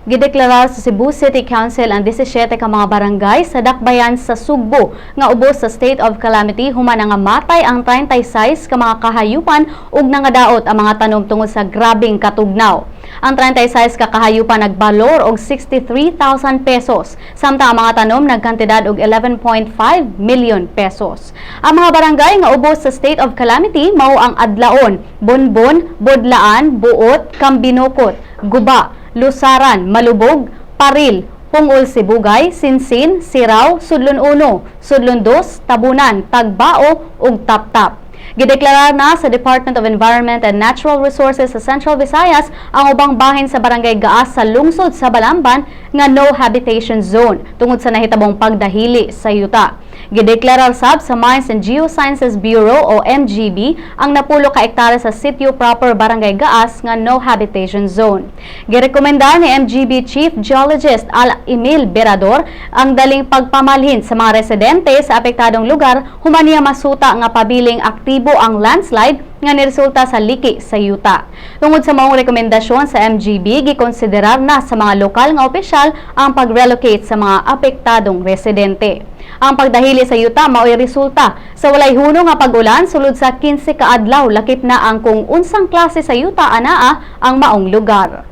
Gideklarar sa Cebu City Council ang 17 ka mga barangay sa dakbayan sa Sugbo nga ubos sa State of Calamity human nga matay ang 36 ka mga kahayupan ug nangadaot ang mga tanom tungod sa grabing katugnaw. Ang 36 ka kahayupan nagbalor og 63,000 pesos, samtang ang mga tanom nagkantidad og 11.5 million pesos. Ang mga barangay nga ubos sa State of Calamity mao ang Adlaon, Bonbon, Budlaan, Buot, Kambinokot, Guba, Lusaran, Malubog, Paril, Pungol Sibugay, Sinsin, Siraw, Sudlon 1, Sudlon 2, Tabunan, Tagbao ug Taptap. Gideklarar na sa Department of Environment and Natural Resources sa Central Visayas ang ubang bahin sa Barangay Gaas sa lungsod sa Balamban nga no habitation zone tungod sa nahitabong pagdahili sa yuta. Gideklarar sab sa Mines and Geosciences Bureau o MGB ang napulo ka hektare sa sitio proper Barangay Gaas nga no habitation zone. Girekomenda ni MGB Chief Geologist Emil Berador ang daling pagpamalhin sa mga residente sa apektadong lugar human niya masuta nga pabiling aktibo ang landslide nga niresulta sa liki sa yuta. Tungod sa maong rekomendasyon sa MGB, gikonsiderar na sa mga lokal nga opisyal ang pag-relocate sa mga apektadong residente. Ang pagdahili sa yuta mao'y resulta sa walay huno nga pag-ulan sulod sa 15 ka adlaw lakip na ang kung unsang klase sa yuta anaa ang maong lugar.